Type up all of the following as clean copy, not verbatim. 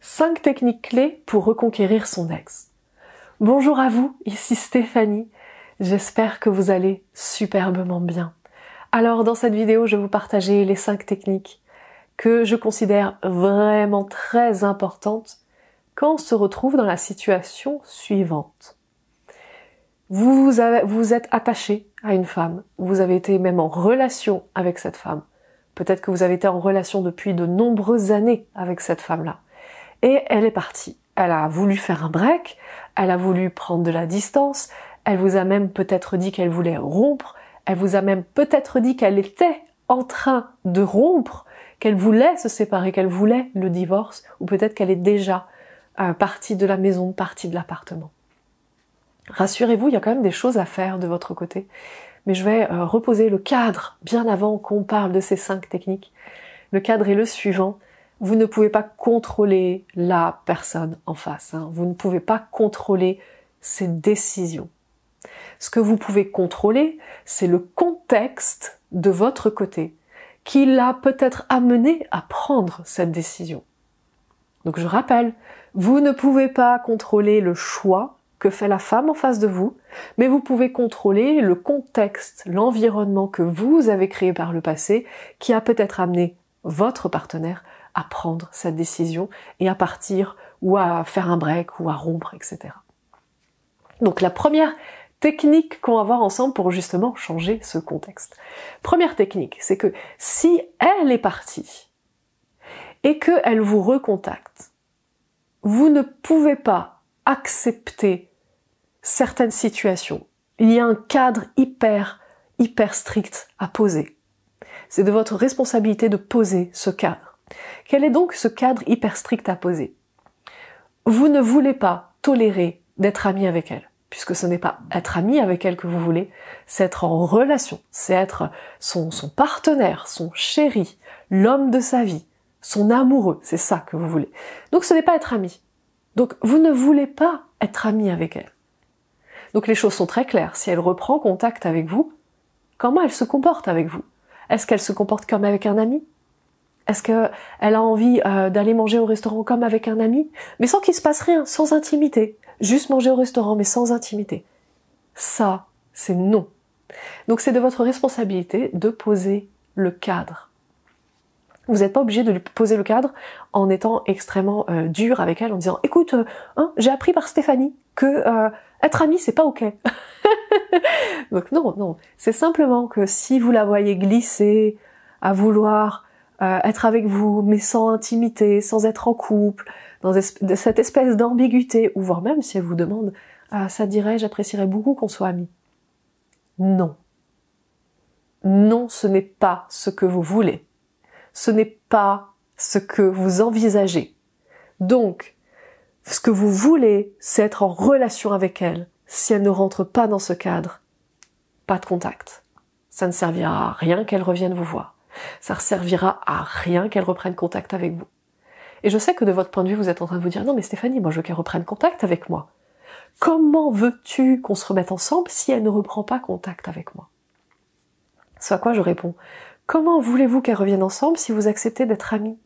5 techniques clés pour reconquérir son ex. Bonjour à vous, ici Stéphanie. J'espère que vous allez superbement bien. Alors dans cette vidéo, je vais vous partager les 5 techniques que je considère vraiment très importantes quand on se retrouve dans la situation suivante. Vous êtes attaché à une femme, vous avez été même en relation avec cette femme. Peut-être que vous avez été en relation depuis de nombreuses années avec cette femme-là. Et elle est partie. Elle a voulu faire un break, elle a voulu prendre de la distance, elle vous a même peut-être dit qu'elle voulait rompre, elle vous a même peut-être dit qu'elle était en train de rompre, qu'elle voulait se séparer, qu'elle voulait le divorce, ou peut-être qu'elle est déjà partie de la maison, partie de l'appartement. Rassurez-vous, il y a quand même des choses à faire de votre côté, mais je vais reposer le cadre bien avant qu'on parle de ces 5 techniques. Le cadre est le suivant. Vous ne pouvez pas contrôler la personne en face. Vous ne pouvez pas contrôler ses décisions. Ce que vous pouvez contrôler, c'est le contexte de votre côté qui l'a peut-être amené à prendre cette décision. Donc je rappelle, vous ne pouvez pas contrôler le choix que fait la femme en face de vous, mais vous pouvez contrôler le contexte, l'environnement que vous avez créé par le passé qui a peut-être amené votre partenaire à prendre cette décision et à partir ou à faire un break ou à rompre, etc. Donc la première technique qu'on va voir ensemble pour justement changer ce contexte. Première technique, c'est que si elle est partie et qu'elle vous recontacte, vous ne pouvez pas accepter certaines situations. Il y a un cadre hyper strict à poser. C'est de votre responsabilité de poser ce cadre. Quel est donc ce cadre hyper strict à poser? Vous ne voulez pas tolérer d'être ami avec elle, puisque ce n'est pas être ami avec elle que vous voulez, c'est être en relation, c'est être son partenaire, son chéri, l'homme de sa vie, son amoureux, c'est ça que vous voulez. Donc ce n'est pas être ami. Donc vous ne voulez pas être ami avec elle. Donc les choses sont très claires. Si elle reprend contact avec vous, comment elle se comporte avec vous? Est-ce qu'elle se comporte comme avec un ami? Est-ce qu'elle a envie d'aller manger au restaurant comme avec un ami, mais sans qu'il se passe rien, sans intimité? Juste manger au restaurant, mais sans intimité. Ça, c'est non. Donc c'est de votre responsabilité de poser le cadre. Vous n'êtes pas obligé de lui poser le cadre en étant extrêmement dur avec elle, en disant « Écoute, j'ai appris par Stéphanie que être ami, c'est pas ok. » Donc non. C'est simplement que si vous la voyez glisser à vouloir être avec vous, mais sans intimité, sans être en couple, dans cette espèce d'ambiguïté, ou voire même si elle vous demande « ça te dirait, j'apprécierais beaucoup qu'on soit amis. » Non. Non, ce n'est pas ce que vous voulez. Ce n'est pas ce que vous envisagez. Donc, ce que vous voulez, c'est être en relation avec elle. Si elle ne rentre pas dans ce cadre, pas de contact. Ça ne servira à rien qu'elle revienne vous voir. Ça ne servira à rien qu'elle reprenne contact avec vous. Et je sais que de votre point de vue, vous êtes en train de vous dire « Non mais Stéphanie, moi je veux qu'elle reprenne contact avec moi. Comment veux-tu qu'on se remette ensemble si elle ne reprend pas contact avec moi ?» Ce à quoi je réponds « Comment voulez-vous qu'elle revienne ensemble si vous acceptez d'être amis?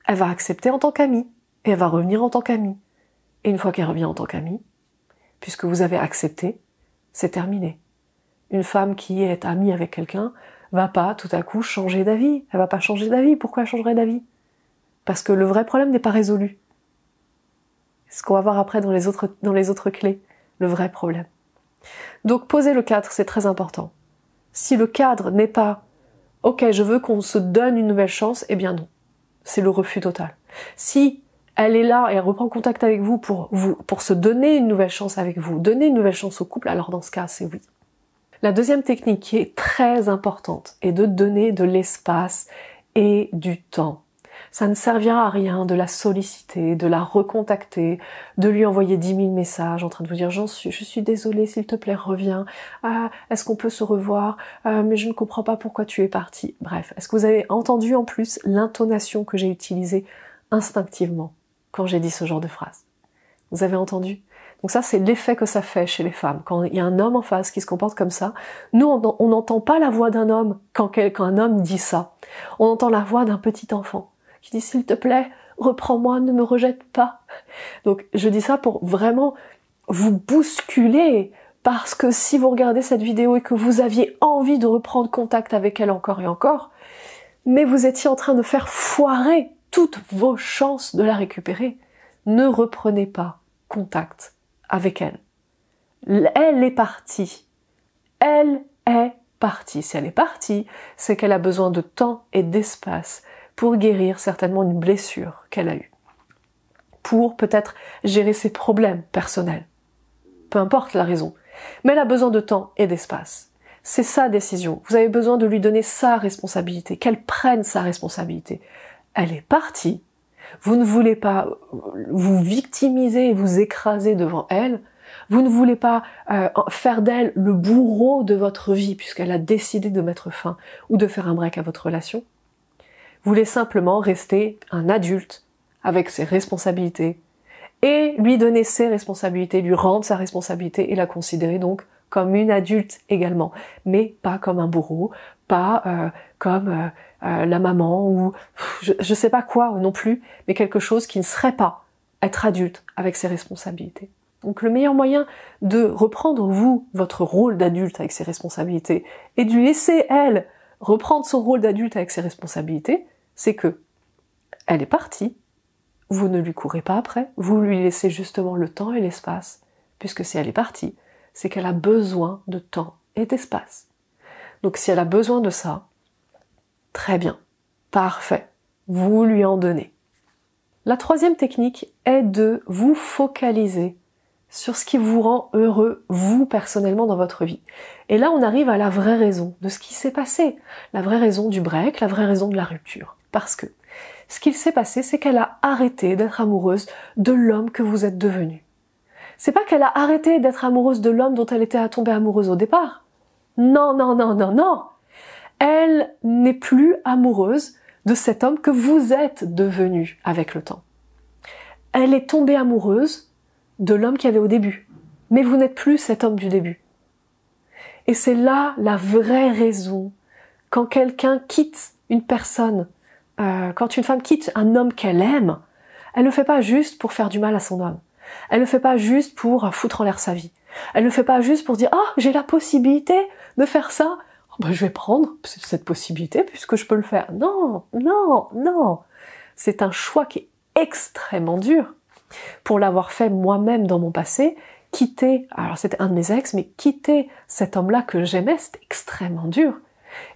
Elle va accepter en tant qu'amie, et elle va revenir en tant qu'amie. Et une fois qu'elle revient en tant qu'amie, puisque vous avez accepté, c'est terminé. Une femme qui est amie avec quelqu'un va pas tout à coup changer d'avis. Elle va pas changer d'avis. Pourquoi elle changerait d'avis? Parce que le vrai problème n'est pas résolu. C'est ce qu'on va voir après dans les autres clés, le vrai problème. Donc poser le cadre, c'est très important. Si le cadre n'est pas « Ok, je veux qu'on se donne une nouvelle chance », eh bien non. C'est le refus total. Si elle est là et elle reprend contact avec vous pour se donner une nouvelle chance avec vous, donner une nouvelle chance au couple, alors dans ce cas, c'est oui. La deuxième technique qui est très importante est de donner de l'espace et du temps. Ça ne servira à rien de la solliciter, de la recontacter, de lui envoyer 10 000 messages en train de vous dire « Je suis désolée, s'il te plaît, reviens. Est-ce qu'on peut se revoir? Mais je ne comprends pas pourquoi tu es partie. » Bref, est-ce que vous avez entendu en plus l'intonation que j'ai utilisée instinctivement quand j'ai dit ce genre de phrase? Vous avez entendu? Donc ça, c'est l'effet que ça fait chez les femmes. Quand il y a un homme en face qui se comporte comme ça, nous, on n'entend pas la voix d'un homme quand un homme dit ça. On entend la voix d'un petit enfant qui dit « S'il te plaît, reprends-moi, ne me rejette pas. Donc je dis ça pour vraiment vous bousculer, parce que si vous regardez cette vidéo et que vous aviez envie de reprendre contact avec elle encore et encore, mais vous étiez en train de faire foirer toutes vos chances de la récupérer, ne reprenez pas contact avec elle. Elle est partie. Elle est partie. Si elle est partie, c'est qu'elle a besoin de temps et d'espace pour guérir certainement une blessure qu'elle a eue. Pour peut-être gérer ses problèmes personnels. Peu importe la raison. Mais elle a besoin de temps et d'espace. C'est sa décision. Vous avez besoin de lui donner sa responsabilité, qu'elle prenne sa responsabilité. Elle est partie. Vous ne voulez pas vous victimiser et vous écraser devant elle. Vous ne voulez pas faire d'elle le bourreau de votre vie puisqu'elle a décidé de mettre fin ou de faire un break à votre relation. Vous voulez simplement rester un adulte avec ses responsabilités et lui donner ses responsabilités, lui rendre sa responsabilité et la considérer donc comme une adulte également, mais pas comme un bourreau, pas comme la maman ou je sais pas quoi non plus, mais quelque chose qui ne serait pas être adulte avec ses responsabilités. Donc le meilleur moyen de reprendre votre rôle d'adulte avec ses responsabilités et de lui laisser elle reprendre son rôle d'adulte avec ses responsabilités, c'est que elle est partie, vous ne lui courez pas après, vous lui laissez justement le temps et l'espace, puisque si elle est partie, c'est qu'elle a besoin de temps et d'espace. Donc si elle a besoin de ça, très bien, parfait, vous lui en donnez. La troisième technique est de vous focaliser sur ce qui vous rend heureux, vous personnellement, dans votre vie. Et là, on arrive à la vraie raison de ce qui s'est passé, la vraie raison du break, la vraie raison de la rupture. Parce que ce qu'il s'est passé, c'est qu'elle a arrêté d'être amoureuse de l'homme que vous êtes devenu. C'est pas qu'elle a arrêté d'être amoureuse de l'homme dont elle était tombée amoureuse au départ. Non, non, non, non, non. Elle n'est plus amoureuse de cet homme que vous êtes devenu avec le temps. Elle est tombée amoureuse de l'homme qu'il y avait au début. Mais vous n'êtes plus cet homme du début. Et c'est là la vraie raison. Quand quelqu'un quitte une personne, quand une femme quitte un homme qu'elle aime, elle ne le fait pas juste pour faire du mal à son homme. Elle ne le fait pas juste pour foutre en l'air sa vie. Elle ne le fait pas juste pour dire « Ah, j'ai la possibilité de faire ça. Oh, ben, je vais prendre cette possibilité puisque je peux le faire. » Non, non, non. C'est un choix qui est extrêmement dur. Pour l'avoir fait moi-même dans mon passé, quitter, alors c'était un de mes ex, mais quitter cet homme-là que j'aimais, c'était extrêmement dur.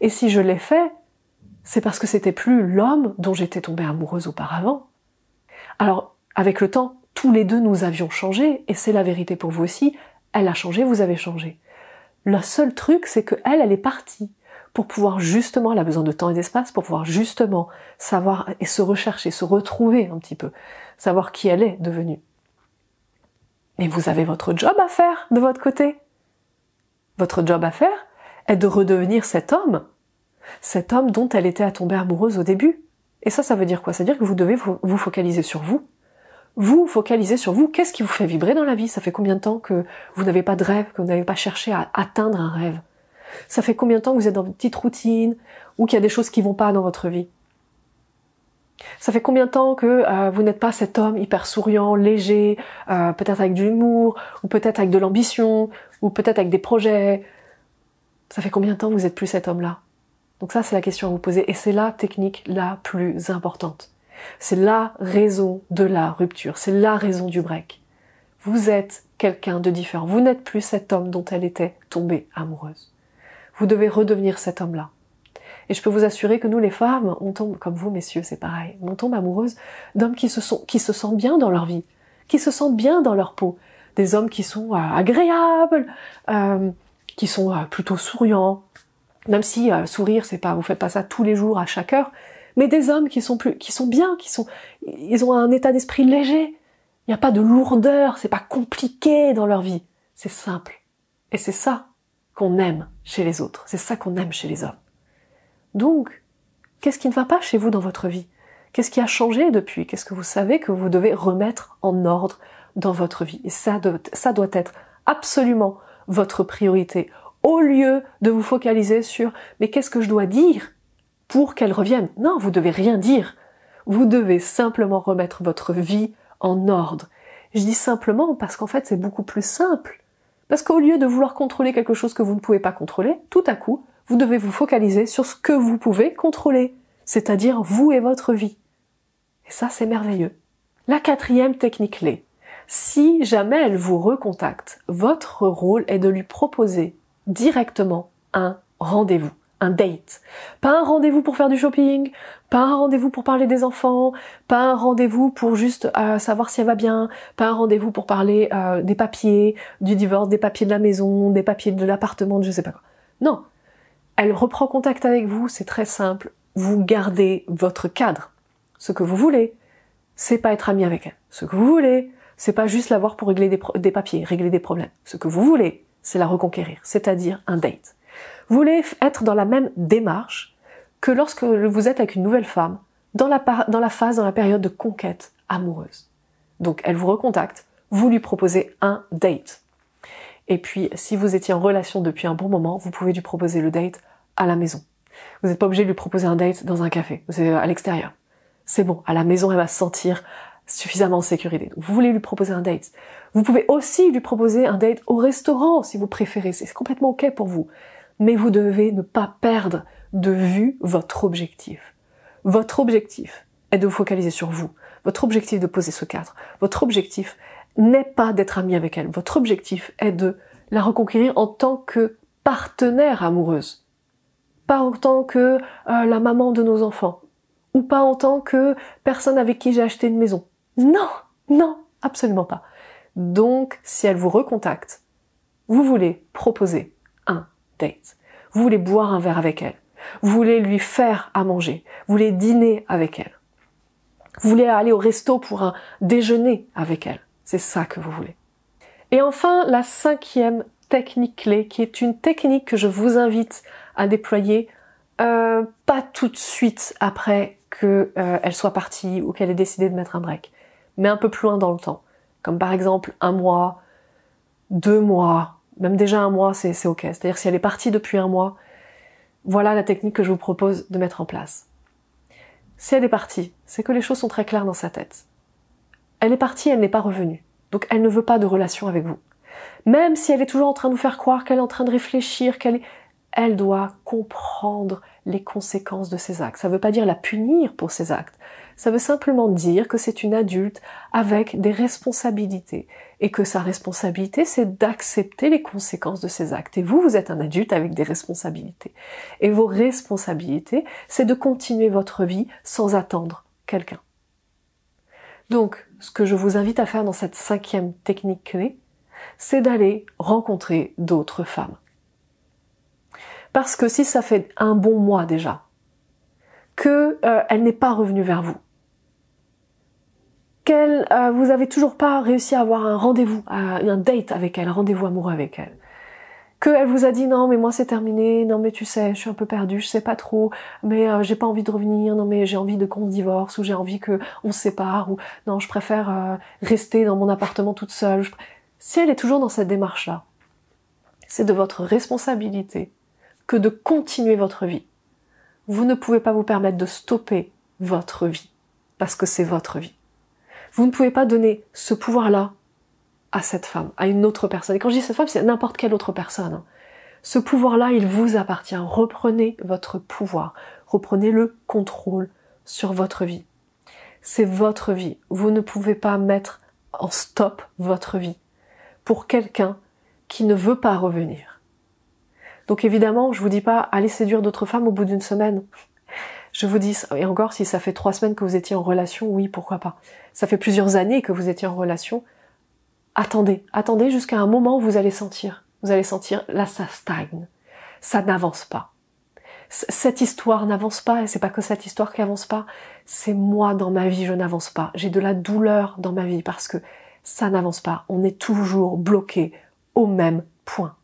Et si je l'ai fait, c'est parce que c'était plus l'homme dont j'étais tombée amoureuse auparavant. Alors, avec le temps, tous les deux nous avions changé, et c'est la vérité pour vous aussi, elle a changé, vous avez changé. Le seul truc, c'est que elle est partie pour pouvoir justement, elle a besoin de temps et d'espace, pour pouvoir justement savoir et se rechercher, se retrouver un petit peu, savoir qui elle est devenue. Et vous avez votre job à faire de votre côté. Votre job à faire est de redevenir cet homme dont elle était tombée amoureuse au début. Et ça veut dire quoi? Ça veut dire que vous devez vous focaliser sur vous. Vous focalisez sur vous. Qu'est-ce qui vous fait vibrer dans la vie? Ça fait combien de temps que vous n'avez pas de rêve, que vous n'avez pas cherché à atteindre un rêve? Ça fait combien de temps que vous êtes dans une petite routine ou qu'il y a des choses qui vont pas dans votre vie? Ça fait combien de temps que vous n'êtes pas cet homme hyper souriant, léger, peut-être avec de l'humour, ou peut-être avec de l'ambition, ou peut-être avec des projets? Ça fait combien de temps que vous n'êtes plus cet homme-là? Donc ça, c'est la question à vous poser, et c'est la technique la plus importante. C'est la raison de la rupture, c'est la raison du break. Vous êtes quelqu'un de différent, vous n'êtes plus cet homme dont elle était tombée amoureuse. Vous devez redevenir cet homme-là. Et je peux vous assurer que nous, les femmes, on tombe, comme vous, messieurs, c'est pareil, on tombe amoureuse d'hommes qui se sentent bien dans leur vie, qui se sentent bien dans leur peau. Des hommes qui sont agréables, qui sont plutôt souriants. Même si sourire, c'est pas, vous faites pas ça tous les jours, à chaque heure. Mais des hommes qui sont bien, ils ont un état d'esprit léger. Il n'y a pas de lourdeur, c'est pas compliqué dans leur vie. C'est simple. Et c'est ça qu'on aime chez les autres. C'est ça qu'on aime chez les hommes. Donc, qu'est-ce qui ne va pas chez vous dans votre vie? Qu'est-ce qui a changé depuis? Qu'est-ce que vous savez que vous devez remettre en ordre dans votre vie? Et ça doit être absolument votre priorité. Au lieu de vous focaliser sur « mais qu'est-ce que je dois dire pour qu'elle revienne ?» Non, vous devez rien dire. Vous devez simplement remettre votre vie en ordre. Je dis simplement parce qu'en fait c'est beaucoup plus simple. Parce qu'au lieu de vouloir contrôler quelque chose que vous ne pouvez pas contrôler, tout à coup, vous devez vous focaliser sur ce que vous pouvez contrôler, c'est-à-dire vous et votre vie. Et ça, c'est merveilleux. La 4e technique clé. Si jamais elle vous recontacte, votre rôle est de lui proposer directement un rendez-vous, un date. Pas un rendez-vous pour faire du shopping, pas un rendez-vous pour parler des enfants, pas un rendez-vous pour juste savoir si elle va bien, pas un rendez-vous pour parler des papiers, du divorce, des papiers de la maison, des papiers de l'appartement, je sais pas quoi. Non. Elle reprend contact avec vous, c'est très simple. Vous gardez votre cadre. Ce que vous voulez, c'est pas être ami avec elle. Ce que vous voulez, c'est pas juste la voir pour régler des papiers, régler des problèmes. Ce que vous voulez, c'est la reconquérir, c'est-à-dire un date. Vous voulez être dans la même démarche que lorsque vous êtes avec une nouvelle femme, dans la période de conquête amoureuse. Donc elle vous recontacte, vous lui proposez un date. Et puis, si vous étiez en relation depuis un bon moment, vous pouvez lui proposer le date à la maison. Vous n'êtes pas obligé de lui proposer un date dans un café, c'est à l'extérieur. C'est bon, à la maison, elle va se sentir suffisamment en sécurité. Donc, vous voulez lui proposer un date. Vous pouvez aussi lui proposer un date au restaurant, si vous préférez. C'est complètement OK pour vous. Mais vous devez ne pas perdre de vue votre objectif. Votre objectif est de vous focaliser sur vous. Votre objectif est de poser ce cadre. Votre objectif n'est pas d'être ami avec elle. Votre objectif est de la reconquérir en tant que partenaire amoureuse. Pas en tant que la maman de nos enfants. Ou pas en tant que personne avec qui j'ai acheté une maison. Non, non, absolument pas. Donc, si elle vous recontacte, vous voulez proposer un date. Vous voulez boire un verre avec elle. Vous voulez lui faire à manger. Vous voulez dîner avec elle. Vous voulez aller au resto pour un déjeuner avec elle. C'est ça que vous voulez. Et enfin, la 5e technique clé, qui est une technique que je vous invite à déployer pas tout de suite après qu'elle soit partie ou qu'elle ait décidé de mettre un break, mais un peu plus loin dans le temps. Comme par exemple 1 mois, 2 mois, même déjà 1 mois, c'est OK. C'est-à-dire si elle est partie depuis 1 mois, voilà la technique que je vous propose de mettre en place. Si elle est partie, c'est que les choses sont très claires dans sa tête. Elle est partie, elle n'est pas revenue. Donc elle ne veut pas de relation avec vous. Même si elle est toujours en train de vous faire croire qu'elle est en train de réfléchir, elle doit comprendre les conséquences de ses actes. Ça ne veut pas dire la punir pour ses actes. Ça veut simplement dire que c'est une adulte avec des responsabilités. Et que sa responsabilité, c'est d'accepter les conséquences de ses actes. Et vous, vous êtes un adulte avec des responsabilités. Et vos responsabilités, c'est de continuer votre vie sans attendre quelqu'un. Donc, ce que je vous invite à faire dans cette 5e technique clé, c'est d'aller rencontrer d'autres femmes. Parce que si ça fait un bon mois déjà, que elle n'est pas revenue vers vous, vous avez toujours pas réussi à avoir un rendez-vous, un date avec elle, un rendez-vous amoureux avec elle, qu'elle vous a dit non mais moi c'est terminé, non mais tu sais je suis un peu perdue, je sais pas trop, mais j'ai pas envie de revenir, non mais j'ai envie qu'on se divorce, ou j'ai envie qu'on se sépare, ou non je préfère rester dans mon appartement toute seule. Si elle est toujours dans cette démarche-là, c'est de votre responsabilité que de continuer votre vie. Vous ne pouvez pas vous permettre de stopper votre vie, parce que c'est votre vie. Vous ne pouvez pas donner ce pouvoir-là à cette femme, à une autre personne. Et quand je dis cette femme, c'est n'importe quelle autre personne. Ce pouvoir-là, il vous appartient. Reprenez votre pouvoir. Reprenez le contrôle sur votre vie. C'est votre vie. Vous ne pouvez pas mettre en stop votre vie pour quelqu'un qui ne veut pas revenir. Donc évidemment, je vous dis pas allez séduire d'autres femmes au bout d'1 semaine. Je vous dis, et encore si ça fait 3 semaines que vous étiez en relation, oui, pourquoi pas. Ça fait plusieurs années que vous étiez en relation. Attendez jusqu'à un moment où vous allez sentir, là ça stagne, ça n'avance pas. Cette histoire n'avance pas, et c'est pas que cette histoire qui avance pas, c'est moi dans ma vie je n'avance pas. J'ai de la douleur dans ma vie parce que ça n'avance pas. On est toujours bloqué au même point.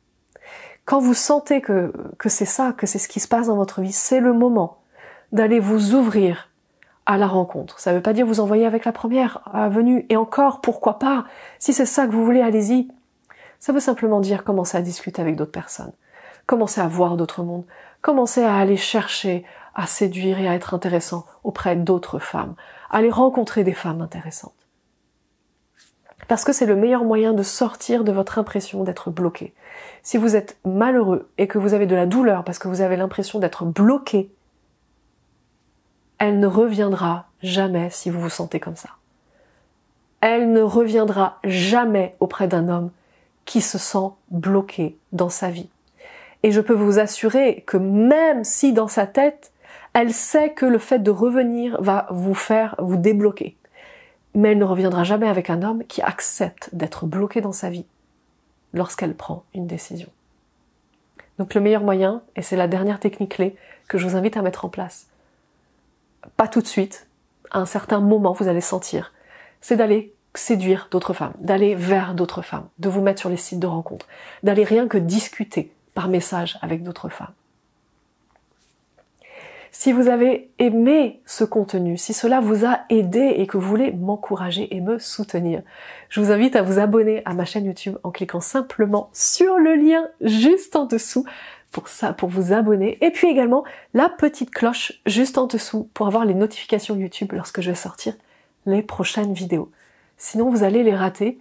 Quand vous sentez que c'est ça, que c'est ce qui se passe dans votre vie, c'est le moment d'aller vous ouvrir à la rencontre. Ça ne veut pas dire vous envoyer avec la première venue, et encore, pourquoi pas? Si c'est ça que vous voulez, allez-y. Ça veut simplement dire commencer à discuter avec d'autres personnes, commencer à voir d'autres mondes, commencer à aller chercher à séduire et à être intéressant auprès d'autres femmes. Allez rencontrer des femmes intéressantes. Parce que c'est le meilleur moyen de sortir de votre impression d'être bloqué. Si vous êtes malheureux et que vous avez de la douleur parce que vous avez l'impression d'être bloqué, elle ne reviendra jamais si vous vous sentez comme ça. Elle ne reviendra jamais auprès d'un homme qui se sent bloqué dans sa vie. Et je peux vous assurer que même si dans sa tête, elle sait que le fait de revenir va vous faire vous débloquer, mais elle ne reviendra jamais avec un homme qui accepte d'être bloqué dans sa vie lorsqu'elle prend une décision. Donc le meilleur moyen, et c'est la dernière technique clé que je vous invite à mettre en place, pas tout de suite, à un certain moment vous allez sentir, c'est d'aller séduire d'autres femmes, d'aller vers d'autres femmes, de vous mettre sur les sites de rencontres, d'aller rien que discuter par message avec d'autres femmes. Si vous avez aimé ce contenu, si cela vous a aidé et que vous voulez m'encourager et me soutenir, je vous invite à vous abonner à ma chaîne YouTube en cliquant simplement sur le lien juste en dessous pour vous abonner. Et puis également la petite cloche juste en dessous pour avoir les notifications YouTube lorsque je vais sortir les prochaines vidéos. Sinon vous allez les rater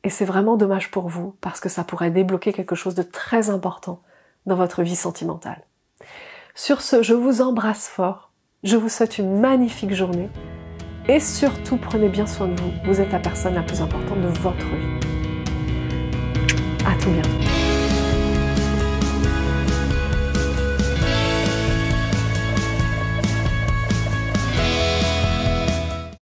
et c'est vraiment dommage pour vous parce que ça pourrait débloquer quelque chose de très important dans votre vie sentimentale. Sur ce, je vous embrasse fort, je vous souhaite une magnifique journée et surtout prenez bien soin de vous, vous êtes la personne la plus importante de votre vie. À tout bientôt.